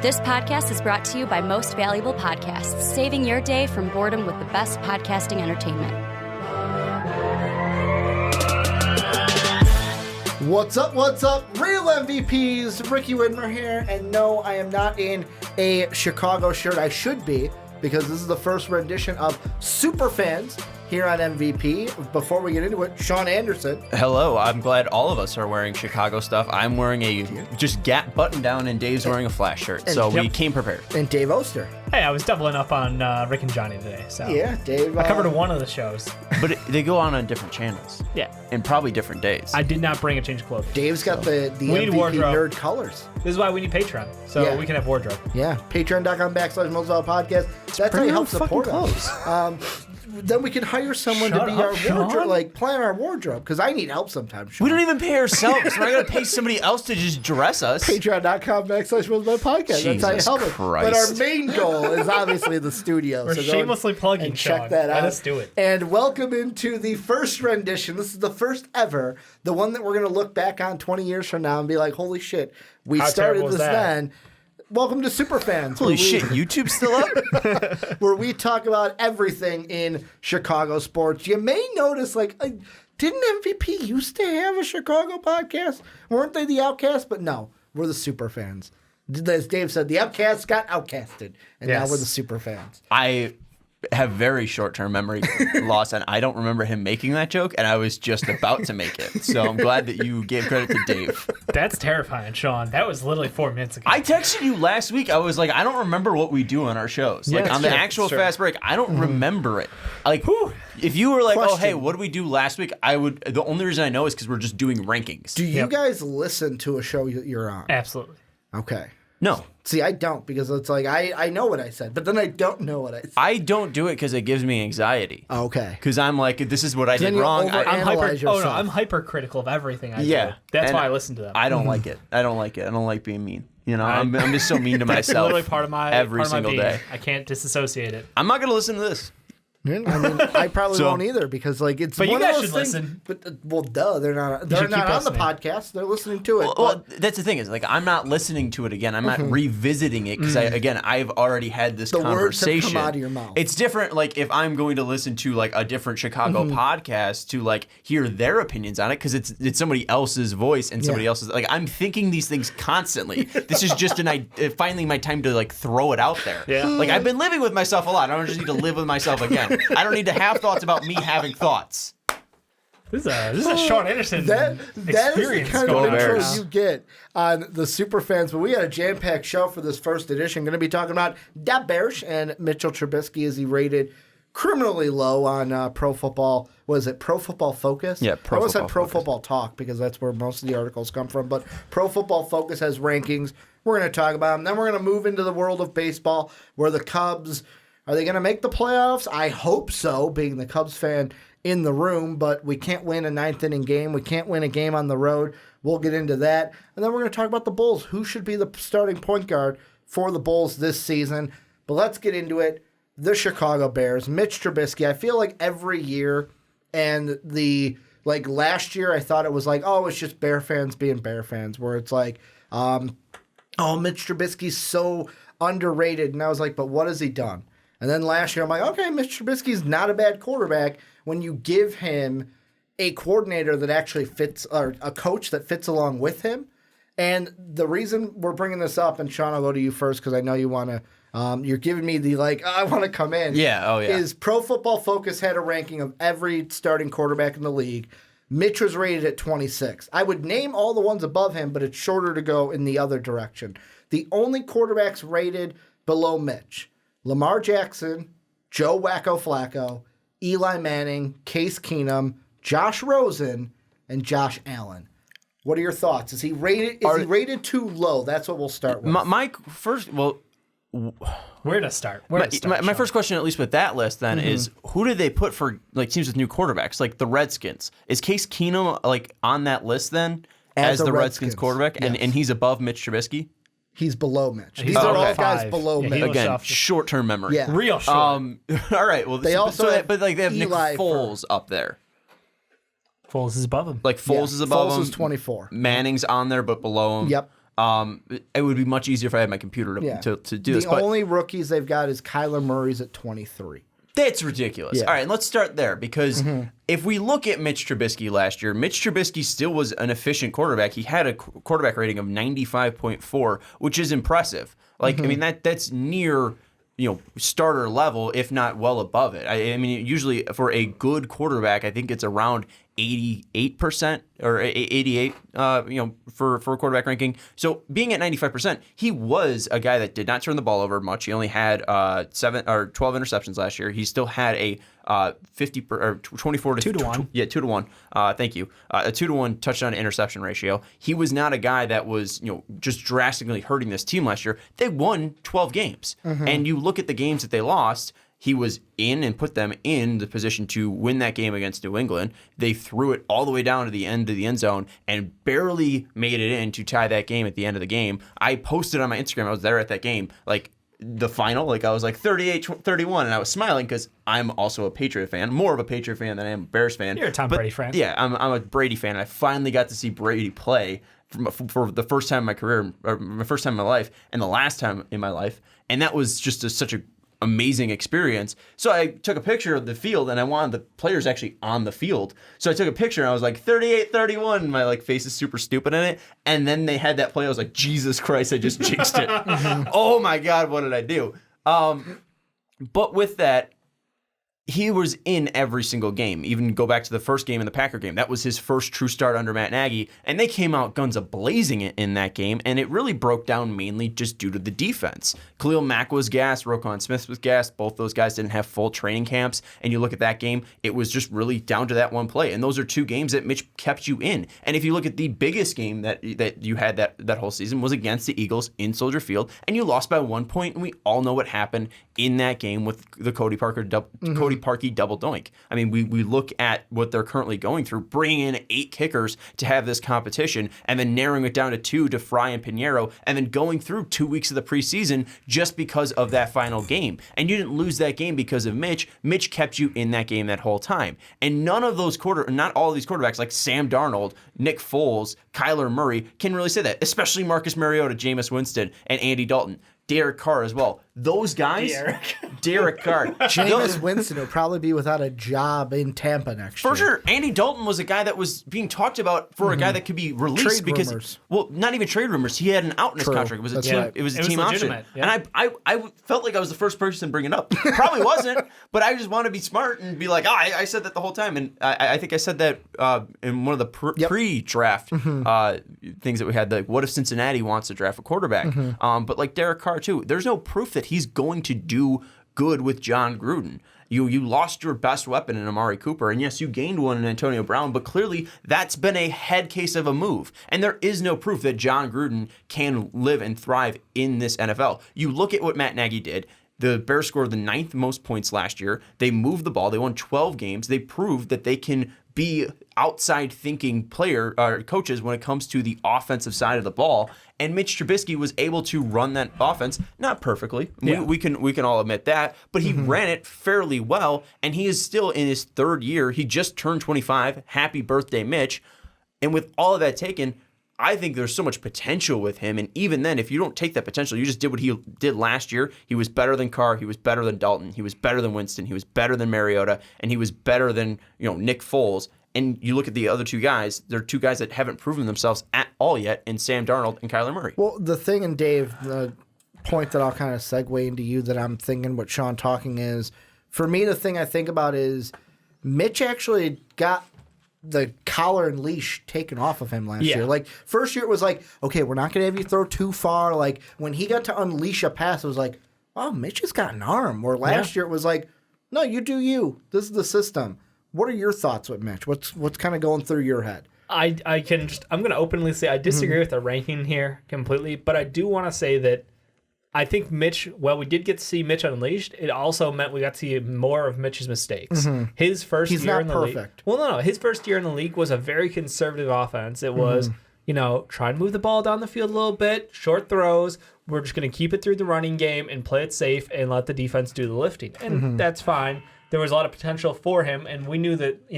This podcast is brought to you by Most Valuable Podcasts, saving your day from boredom with the best podcasting entertainment. What's up? Real MVPs, Ricky Widmer here, and no, I am not in a Chicago shirt. I should be, because this is the first rendition of Superfans here on MVP. Before we get into it, Sean Anderson. Hello, I'm glad all of us are wearing Chicago stuff. I'm wearing a just Gap button down, and Dave's wearing a Flash shirt, so we came prepared. And Dave Oster. Hey, I was doubling up on Rick and Johnny today, so Yeah, Dave. I covered one of the shows. But they go on different channels. Yeah. And probably different days. I did not bring a change of clothes. Dave's got the need MVP wardrobe. nerd colors. This is why we need Patreon, so we can have wardrobe. Yeah, patreon.com/Moselle Podcast. That's how you help support us. Then we can hire someone to be our wardrobe, like plan our wardrobe, because I need help sometimes. Sean. We don't even pay ourselves. We're not going to pay somebody else to just dress us. Patreon.com/Moselle Podcast. That's how you help us. But our main goal is obviously the studio. We're shamelessly plugging, and check Sean. that out. Let us do it. And welcome into the first rendition. This is the first ever, the one that we're going to look back on 20 years from now and be like, holy shit, we started this then. Welcome to Superfans. Holy shit, YouTube's still up? Where we talk about everything in Chicago sports. You may notice, didn't MVP used to have a Chicago podcast? Weren't they the Outcasts? But no, we're the Superfans. As Dave said, the Outcasts got outcasted, and now we're the Superfans. I have very short-term memory loss, and I don't remember him making that joke, and I was just about to make it. So I'm glad that you gave credit to Dave. That's terrifying, Sean. That was literally 4 minutes ago. I texted you last week. I was like, I don't remember what we do on our shows. Yeah, like on the actual fast break, I don't remember it. Like, if you were like, oh, hey, what did we do last week? I would. The only reason I know is because we're just doing rankings. Do you guys listen to a show you're on? Absolutely. Okay. No. See, I don't, because it's like I know what I said, but then I don't know what I said. I don't do it because it gives me anxiety. Okay. Because I'm like, this is what I did wrong. I'm hypercritical of everything I do. That's why I listen to them. I don't like it. I don't like being mean. You know, I'm just so mean to That's myself. literally part of my every single day. I can't disassociate it. I'm not going to listen to this. I mean, I probably won't either, because it's. But one you guys of those should things, listen. But duh, they're not. They're not on the podcast. They're listening to it. Well, that's the thing is, like, I'm not listening to it again. I'm not revisiting it because I've already had this conversation. Words have come out of your mouth. It's different. Like, if I'm going to listen to like a different Chicago podcast to like hear their opinions on it, because it's somebody else's voice and somebody else's. Like, I'm thinking these things constantly. This is just finally my time to like throw it out there. Yeah. Like, I've been living with myself a lot. I don't just need to live with myself again. I don't need to have thoughts about me having thoughts. This is a Sean Anderson that experience. Is the kind of intro on. you get on the Superfans. But we had a jam-packed show for this first edition. Going to be talking about Da Bears and Mitchell Trubisky, as he rated criminally low on Pro Football. Was it Pro Football Focus? Yeah, I almost said Pro Football Talk, because that's where most of the articles come from. But Pro Football Focus has rankings. We're going to talk about them. Then we're going to move into the world of baseball, where the Cubs. Are they going to make the playoffs? I hope so, being the Cubs fan in the room, but we can't win a ninth-inning game. We can't win a game on the road. We'll get into that. And then we're going to talk about the Bulls. Who should be the starting point guard for the Bulls this season? But let's get into it. The Chicago Bears, Mitch Trubisky. I feel like every year, and last year, I thought it was like, oh, it's just Bear fans being Bear fans, where it's like, oh, Mitch Trubisky's so underrated. And I was like, but what has he done? And then last year, I'm like, okay, Mitch Trubisky's not a bad quarterback when you give him a coordinator that actually fits, or a coach that fits along with him. And the reason we're bringing this up, and Sean, I'll go to you first because I know you want to, you're giving me the I want to come in. Yeah, oh yeah. Is Pro Football Focus had a ranking of every starting quarterback in the league. Mitch was rated at 26. I would name all the ones above him, but it's shorter to go in the other direction. The only quarterbacks rated below Mitch: Lamar Jackson, Joe Wacko Flacco, Eli Manning, Case Keenum, Josh Rosen, and Josh Allen. What are your thoughts? Is he rated too low? That's what we'll start with. My first, where to start? My first question, at least with that list, then is who did they put for teams with new quarterbacks, like the Redskins? Is Case Keenum on that list then as the Redskins quarterback, yes. and he's above Mitch Trubisky? He's below Mitch. These are all guys below Mitch. Again, short-term memory. Yeah. Real short. All right. Well, they have Nick Foles up there. Foles is above him. Like Foles is above him. Foles is 24. Manning's on there, but below him. Yep. it would be much easier if I had my computer to do this. The only rookies they've got is Kyler Murray's at 23. That's ridiculous. Yeah. All right, and let's start there because if we look at Mitch Trubisky last year, Mitch Trubisky still was an efficient quarterback. He had a quarterback rating of 95.4, which is impressive. Like, I mean, that's near, starter level, if not well above it. I mean, usually for a good quarterback, I think it's around 88% or 88, for a quarterback ranking. So being at 95%, he was a guy that did not turn the ball over much. He only had 12 interceptions last year. He still had a 24 to 2-1. Yeah, 2-1. Thank you. A 2-1 touchdown to interception ratio. He was not a guy that was, just drastically hurting this team last year. They won 12 games. And you look at the games that they lost, he was in and put them in the position to win that game against New England. They threw it all the way down to the end of the end zone and barely made it in to tie that game at the end of the game. I posted on my Instagram, I was there at that game, like the final, I was like 38-31, and I was smiling because I'm also a Patriot fan, more of a Patriot fan than I am a Bears fan. You're a Tom Brady fan. Yeah, I'm a Brady fan, and I finally got to see Brady play for the first time in my career, or my first time in my life, and the last time in my life, and that was just such a amazing experience. So I took a picture of the field, and I wanted the players actually on the field. So I took a picture, and I was like 38-31, and my face is super stupid in it. And then they had that play. I was like, Jesus Christ, I just jinxed it. Oh my God, what did I do? But with that, he was in every single game. Even go back to the first game in the Packer game. That was his first true start under Matt Nagy, and they came out guns a-blazing in that game, and it really broke down mainly just due to the defense. Khalil Mack was gassed, Roquan Smith was gassed. Both those guys didn't have full training camps, and you look at that game, it was just really down to that one play, and those are two games that Mitch kept you in. And if you look at the biggest game that you had that whole season was against the Eagles in Soldier Field, and you lost by 1 point, and we all know what happened in that game with the Cody Parkey double doink. I mean, we look at what they're currently going through, bringing in 8 kickers to have this competition, and then narrowing it down to 2 to Fry and Pinheiro, and then going through 2 weeks of the preseason just because of that final game. And you didn't lose that game because of Mitch. Mitch kept you in that game that whole time. And not all of these quarterbacks like Sam Darnold, Nick Foles, Kyler Murray can really say that, especially Marcus Mariota, Jameis Winston, and Andy Dalton. Derek Carr as well. Those guys, Derek Carr. Jameis Winston will probably be without a job in Tampa next year. For sure. Andy Dalton was a guy that was being talked about for a guy that could be released Trade rumors. Well, not even trade rumors. He had an out in his contract. It was a team. It was a team option. Yeah. And I felt like I was the first person to bring it up. Probably wasn't, but I just want to be smart and be like, I said that the whole time. And I think I said that in one of the pre-draft things that we had. Like, what if Cincinnati wants to draft a quarterback? But like Derek Carr too, there's no proof that he's going to do good with John Gruden. You lost your best weapon in Amari Cooper, and yes, you gained one in Antonio Brown, but clearly that's been a head case of a move. And there is no proof that John Gruden can live and thrive in this NFL. You look at what Matt Nagy did. The Bears scored the 9th most points last year. They moved the ball. They won 12 games. They proved that they can be outside thinking coaches when it comes to the offensive side of the ball. And Mitch Trubisky was able to run that offense, not perfectly. Yeah. We can all admit that, but he ran it fairly well, and he is still in his 3rd year. He just turned 25. Happy birthday, Mitch. And with all of that taken, I think there's so much potential with him, and even then, if you don't take that potential, you just did what he did last year. He was better than Carr, he was better than Dalton, he was better than Winston, he was better than Mariota, and he was better than Nick Foles. And you look at the other 2 guys, they're 2 guys that haven't proven themselves at all yet in Sam Darnold and Kyler Murray. Well, the thing, and Dave, the point that I'll kind of segue into you that I'm thinking what Sean talking is, for me, the thing I think about is Mitch actually got the collar and leash taken off of him last year. Like, first year it was like, okay, we're not going to have you throw too far. Like, when he got to unleash a pass, it was like, oh, Mitch has got an arm. Or last year it was like, no, you do you. This is the system. What are your thoughts with Mitch? What's kind of going through your head? I'm going to openly say I disagree with the ranking here completely, but I do want to say that I think Mitch, we did get to see Mitch unleashed. It also meant we got to see more of Mitch's mistakes. His first year in the league. Well, no. His first year in the league was a very conservative offense. It was, try and move the ball down the field a little bit, short throws. We're just going to keep it through the running game and play it safe and let the defense do the lifting. And that's fine. There was a lot of potential for him, and we knew that,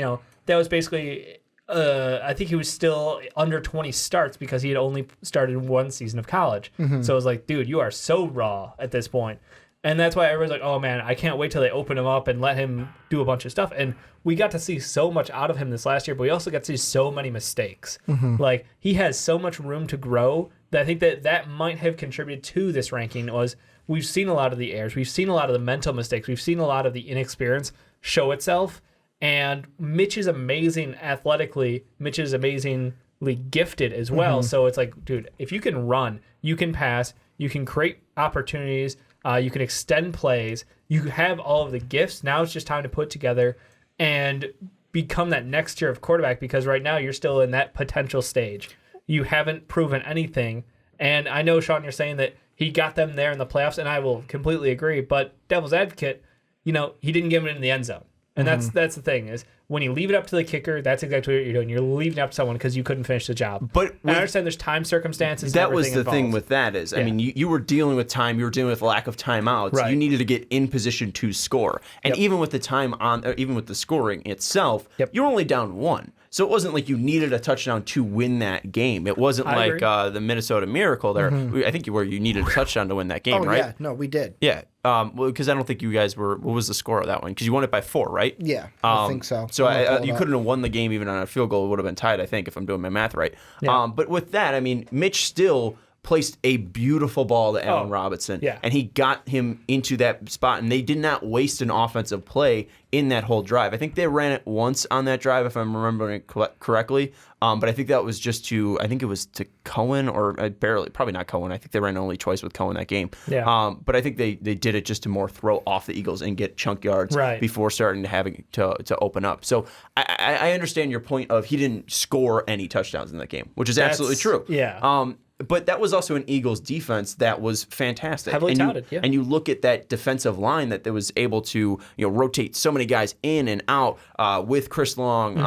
that was basically I think he was still under 20 starts because he had only started one season of college. So it was like, dude, you are so raw at this point. And that's why everyone's like, oh man, I can't wait till they open him up and let him do a bunch of stuff. And we got to see so much out of him this last year, but we also got to see so many mistakes. Like, he has so much room to grow that I think that might have contributed to this ranking. Was we've seen a lot of the errors, we've seen a lot of the mental mistakes, we've seen a lot of the inexperience show itself. And Mitch is amazing athletically. Mitch is amazingly gifted as well. So it's like, dude, if you can run, you can pass, you can create opportunities, you can extend plays, you have all of the gifts. Now it's just time to put together and become that next tier of quarterback, because right now you're still in that potential stage. You haven't proven anything. And I know, Sean, you're saying that he got them there in the playoffs, and I will completely agree. But devil's advocate, he didn't get them in the end zone. And that's the thing, is when you leave it up to the kicker, that's exactly what you're doing. You're leaving it up to someone because you couldn't finish the job. But I understand there's time circumstances. That was the involved. thing with that is, I mean, you were dealing with time, you were dealing with lack of timeouts. Right. You needed to get in position to score. And even with the time even with the scoring itself, you were only down 1. So it wasn't like you needed a touchdown to win that game. It wasn't like the Minnesota Miracle there. I think you needed a touchdown to win that game, right? Yeah, no, we did. Yeah. Well, because I don't think you guys were. What was the score of that one? Because you won it by 4, right? Yeah, I think so. So you couldn't have won the game even on a field goal. It would have been tied, I think, if I'm doing my math right. Yeah. But with that, I mean, Mitch still placed a beautiful ball to Allen Robinson, and he got him into that spot, and they did not waste an offensive play in that whole drive. I think they ran it once on that drive, if I'm remembering it correctly, but I think that was just I think it was to Cohen, or probably not Cohen. I think they ran only twice with Cohen that game. Yeah. But I think they did it just to more throw off the Eagles and get chunk yards before starting to open up. So I understand your point of he didn't score any touchdowns in that game, which is absolutely true. Yeah. But that was also an Eagles defense that was fantastic. Heavily touted, yeah. And you look at that defensive line that was able to rotate so many guys in and out with Chris Long,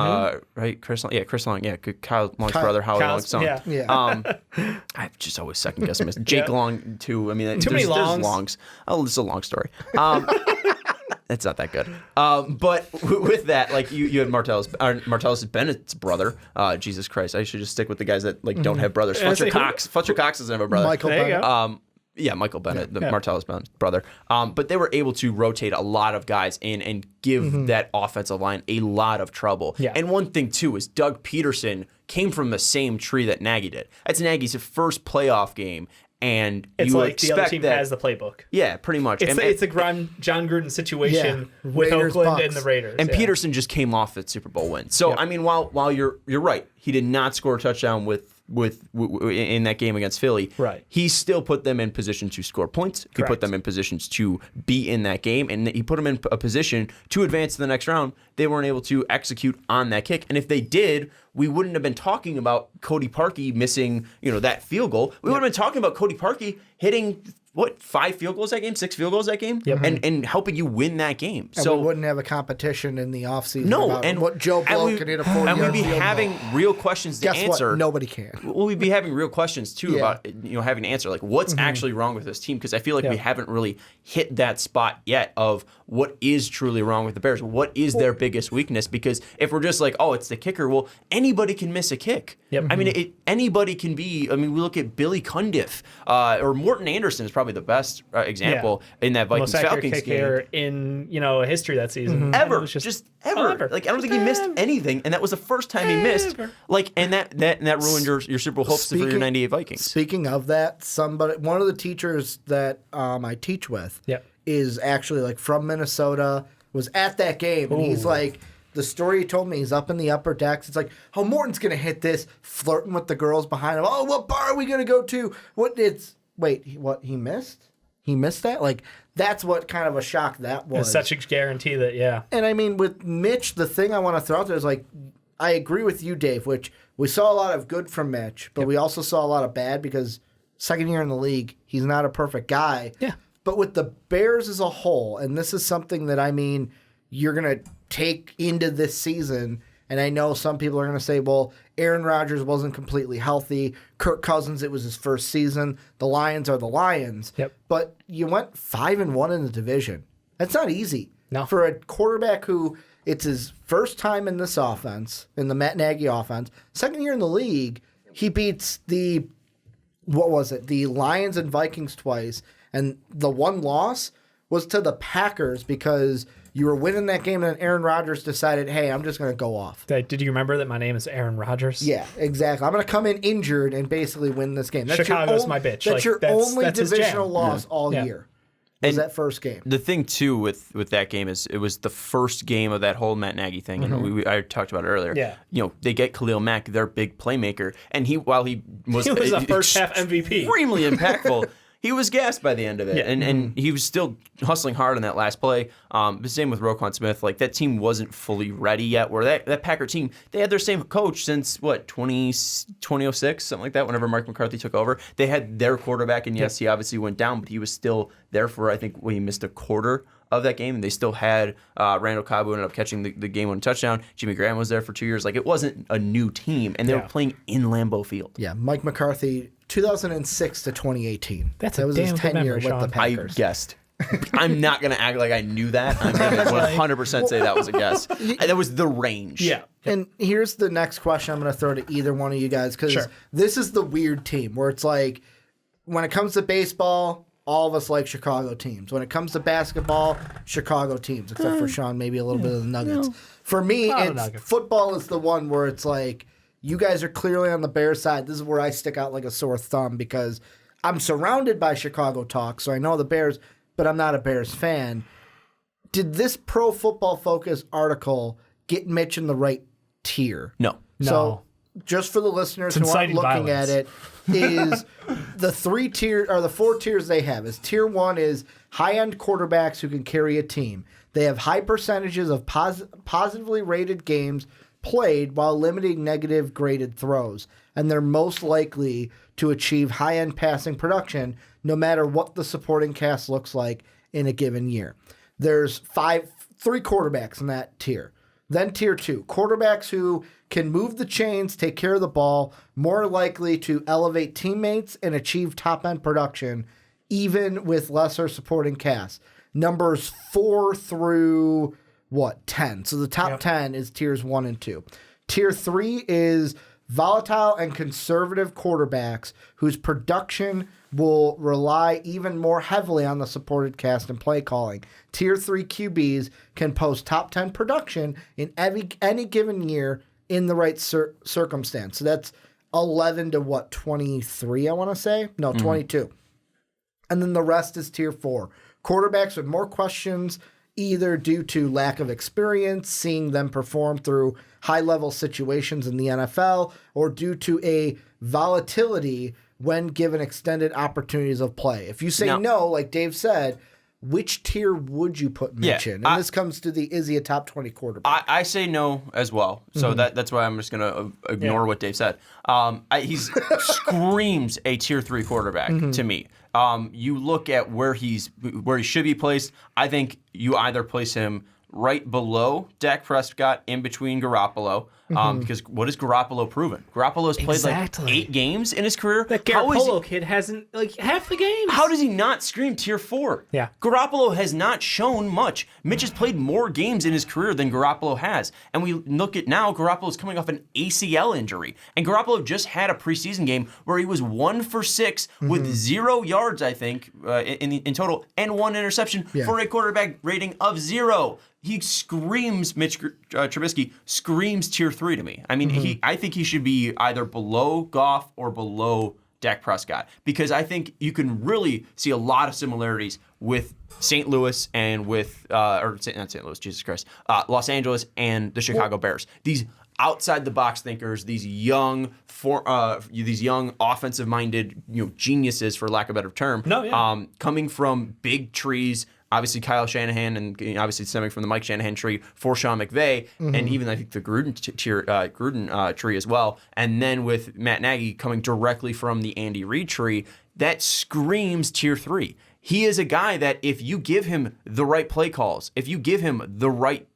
right? Chris Long, Kyle Long's brother, Howie Long's son. Yeah. I've just always second guessed him. Jake Long too. I mean, Too many there's Longs. Longs. Oh, it's a long story. It's not that good. But with that, like you had Martellus Bennett's brother. Jesus Christ, I should just stick with the guys that don't have brothers. Fletcher Cox doesn't have a brother. Michael Bennett. Yeah, Michael Bennett, the Martellus Bennett's brother. But they were able to rotate a lot of guys in and give that offensive line a lot of trouble. Yeah. And one thing too is Doug Peterson came from the same tree that Nagy did. That's Nagy's first playoff game. And It's you like expect the other team that, has the playbook. Yeah, pretty much. It's a John Gruden situation with Raiders, Oakland Bucks. and the Raiders. And Peterson just came off that Super Bowl win. So I mean, while you're right, he did not score a touchdown in that game against Philly. Right. He still put them in position to score points. He put them in positions to be in that game, and he put them in a position to advance to the next round. They weren't able to execute on that kick, and if they did, we wouldn't have been talking about Cody Parkey missing, that field goal. We would have been talking about Cody Parkey hitting 5 field goals that game, 6 field goals that game, and helping you win that game. And So we wouldn't have a competition in the offseason about and what Joe Blow can hit a 40-yard and we'd be field having goal. real questions to Guess answer. what? Nobody can. Well, we'd be having real questions too about having to answer like what's actually wrong with this team, because I feel like we haven't really hit that spot yet of what is truly wrong with the Bears. What is their biggest weakness? Because if we're just like, oh, it's the kicker, well, anybody can miss a kick. Yep. I mean, anybody can be. I mean, we look at Billy Cundiff or Morton Anderson is probably the best example in that Vikings Falcons game in history that season. ever. Just ever. Like I don't think he missed anything, and that was the first time he missed. Like, and that ruined your Super Bowl hopes for your '98 Vikings. Speaking of that, one of the teachers that I teach with is actually like from Minnesota, was at that game, and he's like, the story he told me, he's up in the upper decks. It's like, oh, Morton's gonna hit this, flirting with the girls behind him. Oh, what bar are we gonna go to? He missed? He missed that? Like, that's what kind of a shock that was. It's such a guarantee that, And I mean, with Mitch, the thing I want to throw out there is like, I agree with you, Dave, which we saw a lot of good from Mitch, but we also saw a lot of bad because second year in the league, he's not a perfect guy. Yeah. But with the Bears as a whole, and this is something that I mean, you're going to take into this season, and I know some people are going to say, well, Aaron Rodgers wasn't completely healthy. Kirk Cousins, it was his first season. The Lions are the Lions. Yep. But you went 5-1 in the division. That's not easy. No. For a quarterback who it's his first time in this offense, in the Matt Nagy offense, second year in the league, he beats the Lions and Vikings twice, and the one loss was to the Packers because you were winning that game and Aaron Rodgers decided, hey, I'm just going to go off. Did you remember that my name is Aaron Rodgers? Yeah, exactly. I'm going to come in injured and basically win this game. That's Chicago's my bitch. That's your only divisional loss all year. Was that first game. The thing, too, with that game is it was the first game of that whole Matt Nagy thing, and I talked about it earlier. Yeah. They get Khalil Mack, their big playmaker, and while he was a first-half MVP. Extremely impactful, he was gassed by the end of it, and he was still hustling hard on that last play. The same with Roquan Smith. Like, that team wasn't fully ready yet, where that Packer team, they had their same coach since, 2006, something like that, whenever Mark McCarthy took over. They had their quarterback, and yes, he obviously went down, but he was still there for, I think, when he missed a quarter of that game, and they still had Randall Cobb, who ended up catching the game-winning touchdown. Jimmy Graham was there for 2 years. Like, it wasn't a new team, and they were playing in Lambeau Field. Yeah, Mike McCarthy, 2006 to 2018. That was his tenure with the Packers. I guessed. I'm not going to act like I knew that. I'm going to 100% say that was a guess. That was the range. Yeah. And here's the next question I'm going to throw to either one of you guys, because this is the weird team where it's like, when it comes to baseball, all of us like Chicago teams. When it comes to basketball, Chicago teams, except for Sean, maybe a little bit of the Nuggets. For me, football is the one where it's like, you guys are clearly on the Bears side. This is where I stick out like a sore thumb because I'm surrounded by Chicago talk, so I know the Bears, but I'm not a Bears fan. Did this Pro Football Focus article get Mitch in the right tier? No. So just for the listeners who aren't looking at it, is the the 4 tiers they have is tier 1 is high-end quarterbacks who can carry a team. They have high percentages of positively rated games played while limiting negative graded throws, and they're most likely to achieve high-end passing production no matter what the supporting cast looks like in a given year. There's 3 quarterbacks in that tier. Then tier 2, quarterbacks who can move the chains, take care of the ball, more likely to elevate teammates and achieve top-end production, even with lesser supporting cast. Numbers 4 through 10. So the top 10 is tiers 1 and 2. Tier 3 is volatile and conservative quarterbacks whose production will rely even more heavily on the supported cast and play calling. Tier 3 QBs can post top 10 production in any given year in the right circumstance. So that's 11 to 23, I want to say? No, 22. And then the rest is tier 4. Quarterbacks with more questions, either due to lack of experience, seeing them perform through high-level situations in the NFL, or due to a volatility when given extended opportunities of play. If you say no, like Dave said, which tier would you put Mitch in? And this comes to is he a top 20 quarterback? I say no as well. So that's why I'm just going to ignore what Dave said. He screams a tier 3 quarterback to me. You look at where he should be placed. I think you either place him right below Dak Prescott, in between Garoppolo, because what has Garoppolo proven? Garoppolo's played like 8 games in his career. That Garoppolo kid hasn't half the games. How does he not scream tier 4? Yeah. Garoppolo has not shown much. Mitch has played more games in his career than Garoppolo has. And we look at now, Garoppolo's coming off an ACL injury. And Garoppolo just had a preseason game where he was 1 for 6 with 0 yards, I think, in total, and 1 interception for a quarterback rating of 0. He screams, Mitch Trubisky screams tier 3 to me. I mean, I think he should be either below Goff or below Dak Prescott, because I think you can really see a lot of similarities with St. Louis and with, not St. Louis, Jesus Christ, Los Angeles and the Chicago Bears. These outside the box thinkers, these young offensive-minded, geniuses, for lack of a better term, coming from big trees. Obviously, Kyle Shanahan, and obviously stemming from the Mike Shanahan tree for Sean McVay, and even I think the Gruden tree as well. And then with Matt Nagy coming directly from the Andy Reid tree, that screams tier 3. He is a guy that if you give him the right play calls, if you give him the right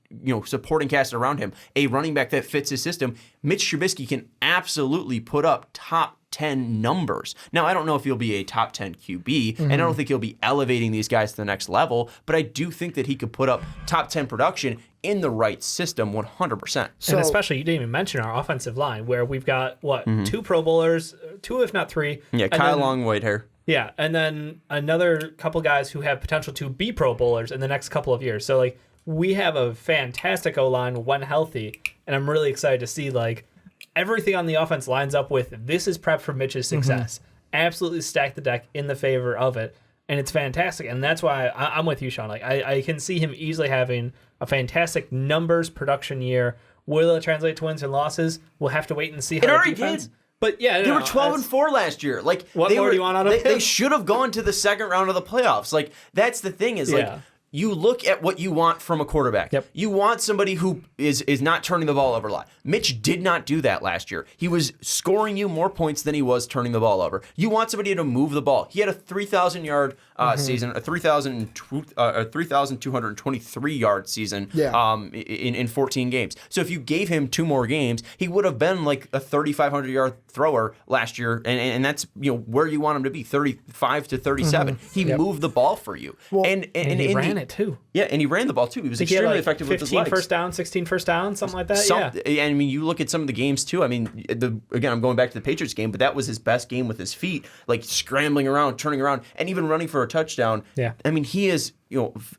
supporting cast around him, a running back that fits his system, Mitch Trubisky can absolutely put up top 10 numbers. Now, I don't know if he'll be a top 10 QB, and I don't think he'll be elevating these guys to the next level, but I do think that he could put up top 10 production in the right system 100%. And especially, you didn't even mention our offensive line, where we've got, two Pro Bowlers, two if not three. Yeah, Kyle Long, Whitehair. Yeah, and then another couple guys who have potential to be Pro Bowlers in the next couple of years. So, like, we have a fantastic O-line when healthy, and I'm really excited to see, like, everything on the offense lines up with this is prep for Mitch's success. Absolutely stack the deck in the favor of it, and it's fantastic. And that's why I'm with you, Sean. Like, I can see him easily having a fantastic numbers production year. Will it translate to wins and losses? We'll have to wait and see how It already defense. did. But yeah, They were 12-4 last year. Like, what more do you want out of they him? should have gone to the second round of the playoffs. Like, that's the thing is, like, you look at what you want from a quarterback. Yep. You want somebody who is not turning the ball over a lot. Mitch did not do that last year. He was scoring you more points than he was turning the ball over. You want somebody to move the ball. He had a 3,000-yard season, a 3,223-yard season in 14 games. So if you gave him 2 more games, he would have been like a 3,500-yard thrower last year, and that's where you want him to be, 35 to 37. He moved the ball for you. Well, and he ran it too. Yeah, and he ran the ball too. He was extremely effective with his legs. 15 first down, 16 first down, something like that. And I mean, you look at some of the games too. I mean, again, I'm going back to the Patriots game, but that was his best game with his feet, like scrambling around, turning around, and even running for a touchdown. Yeah. I mean, he is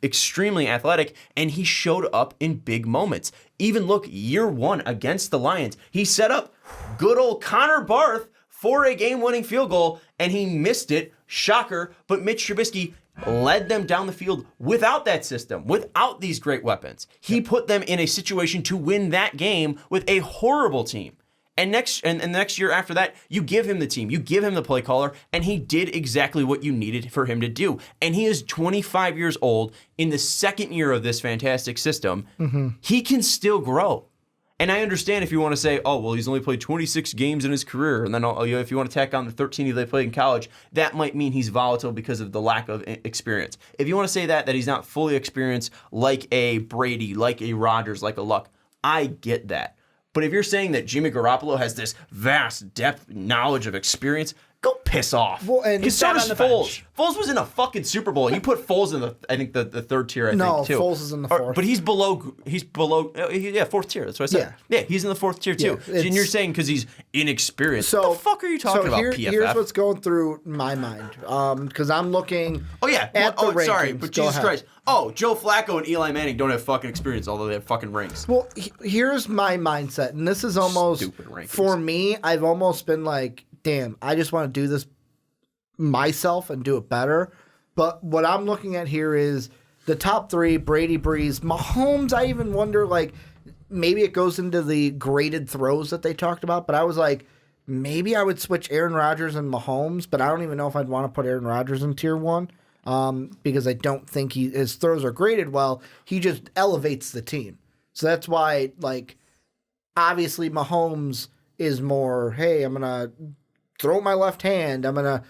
extremely athletic, and he showed up in big moments. Even look, year 1 against the Lions, he set up good old Connor Barth for a game-winning field goal, and he missed it. Shocker. But Mitch Trubisky led them down the field without that system, without these great weapons. He put them in a situation to win that game with a horrible team. And the next year after that, you give him the team, you give him the play caller, and he did exactly what you needed for him to do. And he is 25 years old in the second year of this fantastic system. He can still grow. And I understand if you want to say, oh, well, he's only played 26 games in his career, and then if you want to tack on the 13 they played in college, that might mean he's volatile because of the lack of experience. If you want to say that he's not fully experienced like a Brady, like a Rodgers, like a Luck, I get that. But if you're saying that Jimmy Garoppolo has this vast depth knowledge of experience, go piss off. Well, and because so does Foles. Foles was in a fucking Super Bowl, and you put Foles in the third tier. I think too. Foles is in the fourth. But he's below. Fourth tier. That's what I said. Yeah, he's in the fourth tier too. Yeah, and you're saying because he's inexperienced. So what the fuck are you talking about? PFF. Here's what's going through my mind. Because I'm looking. Oh yeah. At the rankings. Sorry, but Jesus Christ. Oh, Joe Flacco and Eli Manning don't have fucking experience, although they have fucking rings. Well, here's my mindset, and this is almost for me. I've almost been like, damn, I just want to do this myself and do it better. But what I'm looking at here is the top 3: Brady, Breeze, Mahomes. I even wonder, like, maybe it goes into the graded throws that they talked about. But I was like, maybe I would switch Aaron Rodgers and Mahomes, but I don't even know if I'd want to put Aaron Rodgers in tier 1 because I don't think his throws are graded well. He just elevates the team. So that's why, like, obviously Mahomes is more, hey, I'm going to throw my left hand. I'm going to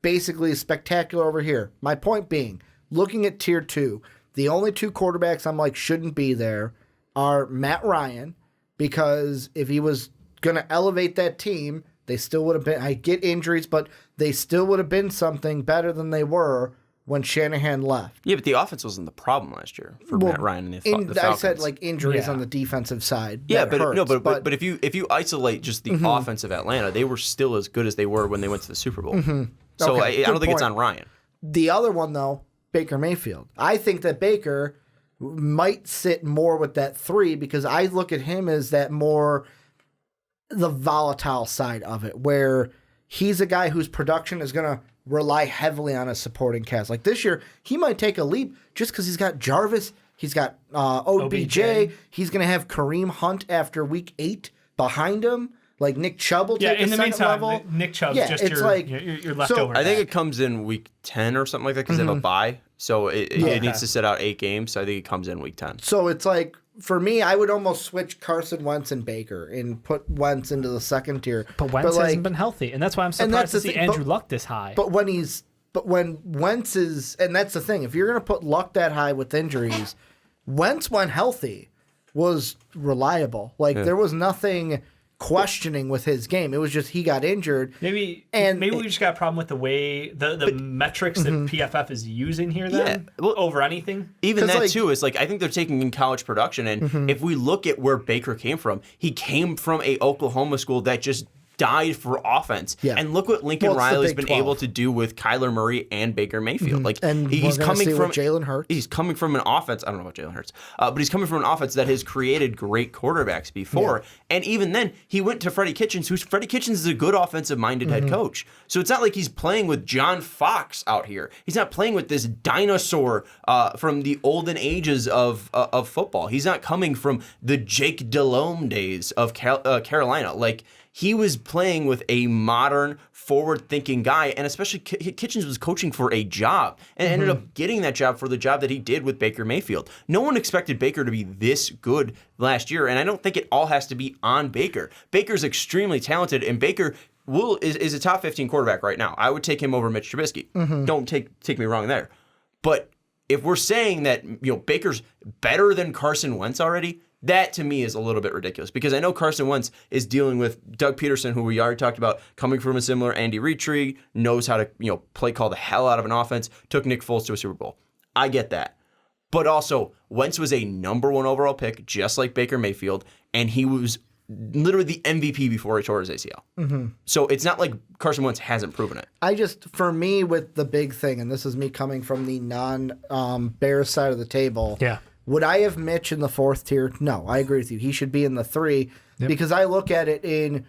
basically spectacular over here. My point being, looking at tier 2, the only 2 quarterbacks I'm like shouldn't be there are Matt Ryan, because if he was going to elevate that team, they still would have been, I get injuries, but they still would have been something better than they were when Shanahan left. Yeah, but the offense wasn't the problem last year for Matt Ryan and the Falcons. I said like injuries on the defensive side. Yeah, but if you isolate just the offense of Atlanta, they were still as good as they were when they went to the Super Bowl. So I don't think it's on Ryan. The other one though, Baker Mayfield. I think that Baker might sit more with that 3 because I look at him as that more the volatile side of it, where he's a guy whose production is going to rely heavily on a supporting cast. Like this year, he might take a leap just because he's got Jarvis, he's got OBJ. He's going to have Kareem Hunt after week 8 behind him. Like Nick Chubb will take a second level. Nick Chubb's just your leftover. I think it comes in week 10 or something like that because they have a bye. So it needs to sit out 8 games. So I think it comes in week 10. So it's like, for me, I would almost switch Carson Wentz and Baker and put Wentz into the second tier. But Wentz hasn't been healthy, and that's why I'm surprised to see Andrew Luck this high. But when Wentz is, and that's the thing, if you're going to put Luck that high with injuries, Wentz, when healthy, was reliable. Like there was nothing questioning with his game. It was just he got injured. Maybe we just got a problem with the way the metrics that PFF is using here then over anything. Even that too is like I think they're taking in college production, and if we look at where Baker came from, he came from a Oklahoma school that just died for offense. Yeah. And look what Lincoln Riley's been able to do with Kyler Murray and Baker Mayfield. Like and he's coming from Jalen Hurts. He's coming from an offense. I don't know about Jalen Hurts, but he's coming from an offense that has created great quarterbacks before. Yeah. And even then, he went to Freddie Kitchens, Freddie Kitchens is a good offensive-minded head coach. So it's not like he's playing with John Fox out here. He's not playing with this dinosaur from the olden ages of football. He's not coming from the Jake Delhomme days of Carolina. Like, he was playing with a modern, forward-thinking guy, and especially Kitchens was coaching for a job and ended up getting that job for the job that he did with Baker Mayfield. No one expected Baker to be this good last year, and I don't think it all has to be on Baker. Baker's extremely talented, and Baker is a top 15 quarterback right now. I would take him over Mitch Trubisky. Don't take me wrong there. But if we're saying that Baker's better than Carson Wentz already, that, to me, is a little bit ridiculous because I know Carson Wentz is dealing with Doug Peterson, who we already talked about, coming from a similar Andy Reid tree, knows how to play call the hell out of an offense, took Nick Foles to a Super Bowl. I get that. But also, Wentz was a number 1 overall pick, just like Baker Mayfield, and he was literally the MVP before he tore his ACL. So it's not like Carson Wentz hasn't proven it. For me, with the big thing, and this is me coming from the non-Bears side of the table. Yeah. Would I have Mitch in the 4th tier? No, I agree with you. He should be in the 3 because I look at it in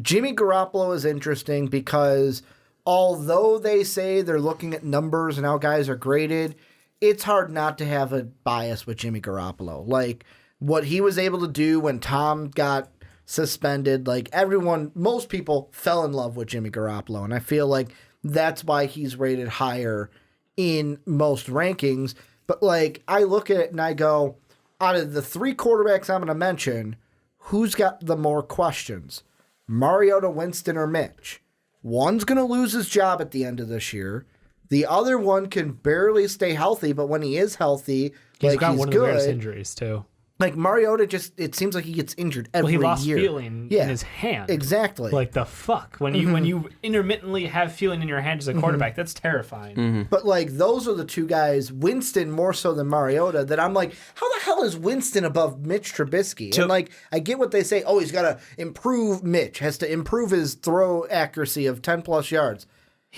Jimmy Garoppolo is interesting because although they say they're looking at numbers and how guys are graded, it's hard not to have a bias with Jimmy Garoppolo. Like what he was able to do when Tom got suspended, like most people fell in love with Jimmy Garoppolo, and I feel like that's why he's rated higher in most rankings. But, like, I look at it and I go, out of the 3 quarterbacks I'm going to mention, who's got the more questions? Mariota, Winston, or Mitch? One's going to lose his job at the end of this year. The other one can barely stay healthy, but when he is healthy, he's got one good. of the rarest injuries, too. Like, Mariota it seems like he gets injured every year. Well, he lost feeling in his hand. Exactly. Like, the fuck? When you intermittently have feeling in your hand as a quarterback, that's terrifying. But, like, those are the 2 guys, Winston more so than Mariota, that I'm like, how the hell is Winston above Mitch Trubisky? And, like, I get what they say, he's got to improve Mitch, has to improve his throw accuracy of 10-plus yards.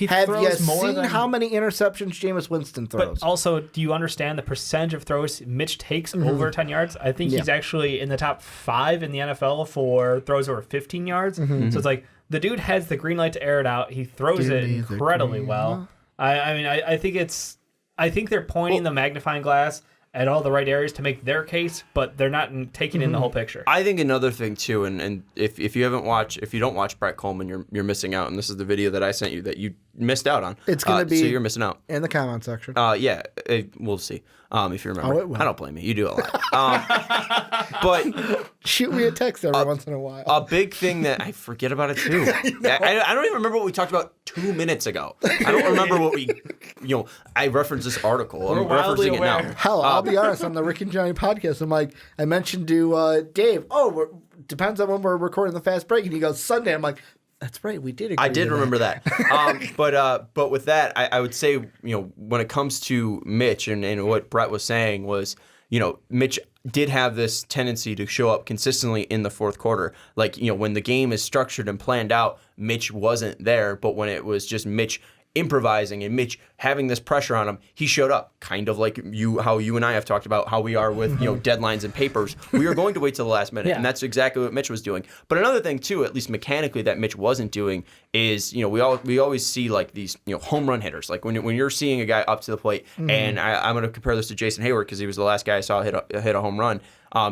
Have you seen how many interceptions Jameis Winston throws? But also, do you understand the percentage of throws Mitch takes over 10 yards? I think he's actually in the top 5 in the NFL for throws over 15 yards. So it's like the dude has the green light to air it out. He throws it incredibly well. I think they're pointing the magnifying glass at all the right areas to make their case, but they're not taking in the whole picture. I think another thing too, and if you don't watch Brett Coleman, you're missing out. And this is the video that I sent you that you missed out on. It's gonna be so you're missing out in the comment section. We'll see. If you remember, I don't blame you. You do a lot. But shoot me a text every once in a while. A big thing that I forget about it too. I don't even remember what we talked about 2 minutes ago. I don't remember what we, I referenced this article. I'm referencing it now. Hell, I'll be honest. On the Rick and Johnny podcast, I'm like, I mentioned to Dave, depends on when we're recording the fast break, and he goes Sunday. I'm like, that's right, we did agree. I did remember that. But with that, I would say, when it comes to Mitch and what Brett was saying was, Mitch did have this tendency to show up consistently in the 4th quarter. Like, when the game is structured and planned out, Mitch wasn't there. But when it was just Mitch improvising and Mitch having this pressure on him, he showed up, kind of like how you and I have talked about how we are with deadlines and papers. We are going to wait till the last minute, and that's exactly what Mitch was doing. But another thing too, at least mechanically, that Mitch wasn't doing is we always see like these home run hitters, like when you're seeing a guy up to the plate, and I'm going to compare this to Jason Hayward because he was the last guy I saw hit a home run.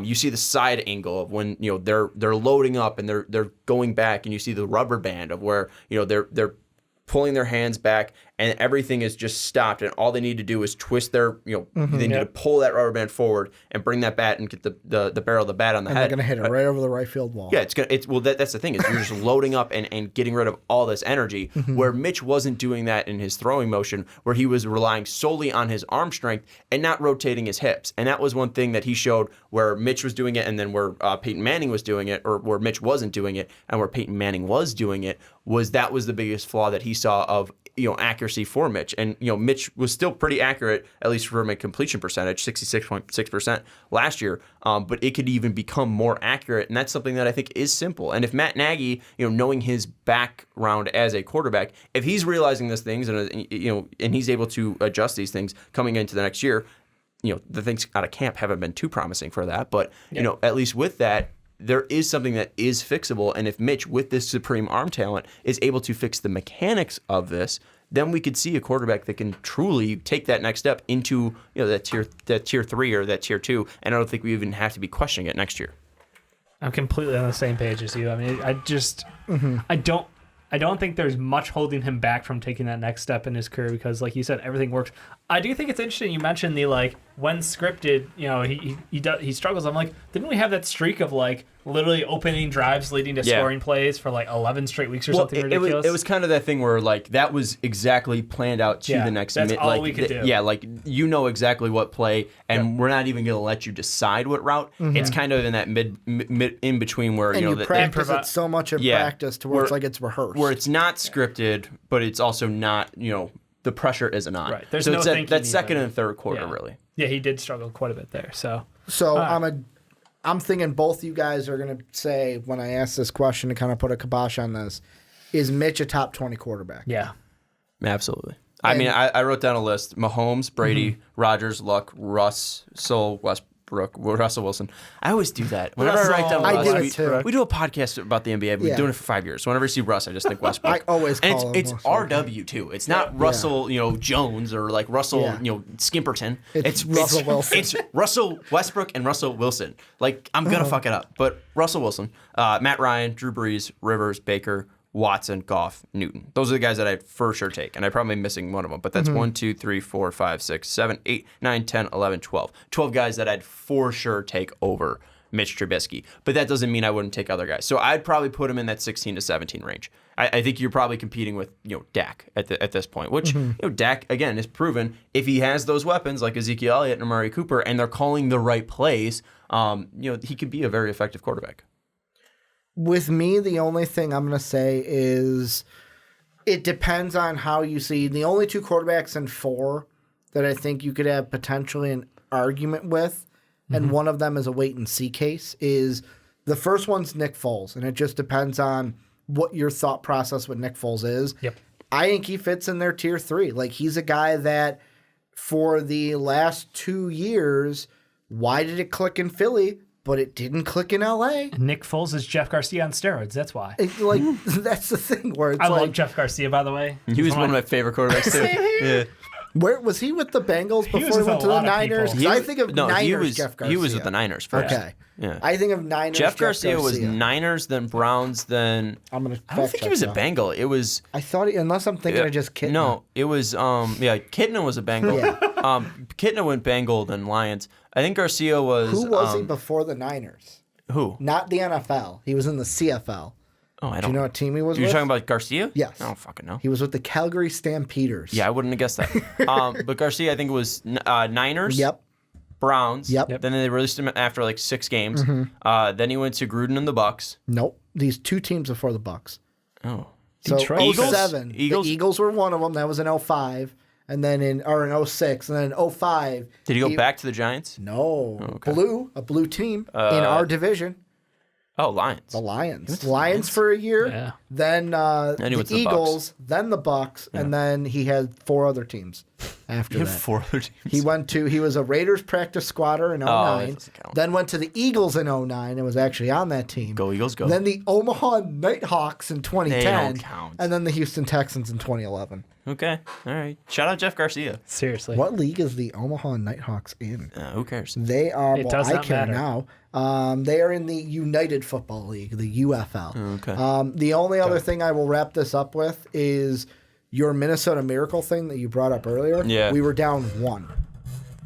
You see the side angle of when they're loading up and they're going back, and you see the rubber band of where they're pulling their hands back and everything is just stopped, and all they need to do is twist their, they need to pull that rubber band forward and bring that bat and get the barrel of the bat on the head. They're going to hit it right over the right field wall. Yeah, that's the thing, is you're just loading up and getting rid of all this energy, where Mitch wasn't doing that in his throwing motion, where he was relying solely on his arm strength and not rotating his hips. And that was one thing that he showed where Mitch was doing it, and then where Peyton Manning was doing it, or where Mitch wasn't doing it, and where Peyton Manning was doing it, was the biggest flaw that he saw of accuracy for Mitch. And Mitch was still pretty accurate, at least from a completion percentage, 66.6% last year, but it could even become more accurate, and that's something that I think is simple. And if Matt Nagy, knowing his background as a quarterback, if he's realizing these things and and he's able to adjust these things coming into the next year, the things out of camp haven't been too promising for that, but at least with that, there is something that is fixable. And if Mitch, with this supreme arm talent, is able to fix the mechanics of this, then we could see a quarterback that can truly take that next step into that tier 3 or that tier 2. And I don't think we even have to be questioning it next year. I'm completely on the same page as you. I mean, I don't think there's much holding him back from taking that next step in his career, because, like you said, everything works. I do think it's interesting you mentioned the, when scripted, he struggles. I'm like, didn't we have that streak of, literally opening drives leading to scoring plays for, 11 straight weeks or something ridiculous? It was kind of that thing where, that was exactly planned out to the next minute. That's all we could do. Yeah, exactly what play, and we're not even going to let you decide what route. It's kind of in that mid in between where, and you practice it so much in practice to where it's like it's rehearsed. Where it's not scripted, but it's also not, the pressure isn't on. Right. There's so no it's thinking that second even. And third quarter, really. Yeah, he did struggle quite a bit there. So I'm thinking both you guys are going to say, when I ask this question to kind of put a kibosh on this, is Mitch a top 20 quarterback? Yeah. Absolutely. I wrote down a list: Mahomes, Brady, Rodgers, Luck, Russell Wilson. I always do that. Whenever I write down I do it too. We do a podcast about the NBA. We've been doing it for 5 years. So whenever I see Russ, I just think Westbrook. I always call him it's RW too. It's not Russell, Jones or Russell, Skimperton. It's Russell Wilson. It's Russell Westbrook and Russell Wilson. I'm gonna fuck it up, but Russell Wilson, Matt Ryan, Drew Brees, Rivers, Baker, Watson, Goff, Newton. Those are the guys that I'd for sure take, and I'm probably missing one of them, but that's 1, 2, 3, 4, 5, 6, 7, 8, 9, 10, 11, 12. 12 guys that I'd for sure take over Mitch Trubisky, but that doesn't mean I wouldn't take other guys. So I'd probably put him in that 16 to 17 range. I think you're probably competing with Dak at this point, which Dak, again, is proven if he has those weapons like Ezekiel Elliott and Amari Cooper, and they're calling the right plays, he could be a very effective quarterback. With me, the only thing I'm going to say is it depends on how you see. The only 2 quarterbacks in 4 that I think you could have potentially an argument with, and one of them is a wait-and-see case, is the first one's Nick Foles, and it just depends on what your thought process with Nick Foles is. Yep. I think he fits in their tier 3. He's a guy that for the last 2 years, why did it click in Philly? But it didn't click in L.A. Nick Foles is Jeff Garcia on steroids. That's why. That's the thing where it's I love Jeff Garcia, by the way. He was one of my favorite quarterbacks too. Yeah. Where was he with the Bengals before he went to the Niners? I think of Niners Jeff Garcia. He was with the Niners first. Okay. Yeah. I think of Niners Jeff Garcia was Niners, then Browns, then I don't think he was a Bengal. It was I thought unless I'm thinking of just Kitna. No, it was Kitna was a Bengal. Kitna went Bengal, then Lions. I think Garcia was Who was he before the Niners? Who? Not the NFL. He was in the CFL. Oh, I don't. Do you know what team he was with? You're talking about Garcia? Yes. I don't fucking know. He was with the Calgary Stampeders. Yeah, I wouldn't have guessed that. But Garcia, I think it was Niners. Yep. Browns. Yep. Then they released him after 6 games. Then he went to Gruden and the Bucks. Nope. These 2 teams before the Bucks. Oh. So Detroit. 07. Eagles? The Eagles were one of them. That was in 05. And then in 06. And then in 05. Did he go back to the Giants? No. Oh, okay. A blue team in our division. Oh, Lions. The Lions. Lions for a year. Yeah. Then he went to the Eagles. Then the Bucks. Yeah. And then he had 4 other teams after that. 4 other teams. He was a Raiders practice squatter in 09. Then went to the Eagles in 09 and was actually on that team. Go Eagles, go. Then the Omaha Nighthawks in 2010. They don't count. And then the Houston Texans in 2011. Okay. All right. Shout out Jeff Garcia. Seriously. What league is the Omaha Nighthawks in? Who cares? They are, I care matter. now. They are in the United Football League, the UFL. Okay. The only other thing I will wrap this up with is your Minnesota Miracle thing that you brought up earlier, we were down 1.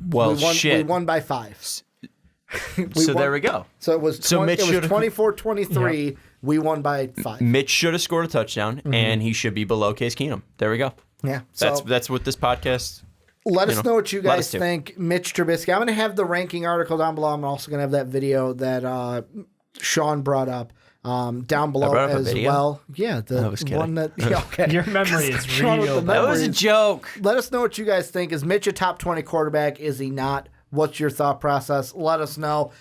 Well, we won by 5. There we go. So it was, So Mitch it was should've- 24-23. Yep. We won by 5. Mitch should have scored a touchdown, and he should be below Case Keenum. There we go. Yeah. So That's what this podcast. let us know what you guys us do. think. Mitch Trubisky. I'm going to have the ranking article down below. I'm also going to have that video that Sean brought up down below brought up a as video? well. Yeah, the I was kidding. one that. Yeah, okay. Your memory is Sean with real the bad. That was a memories. joke. Let us know what you guys think. Is Mitch a top 20 quarterback? Is he not? What's your thought process? Let us know.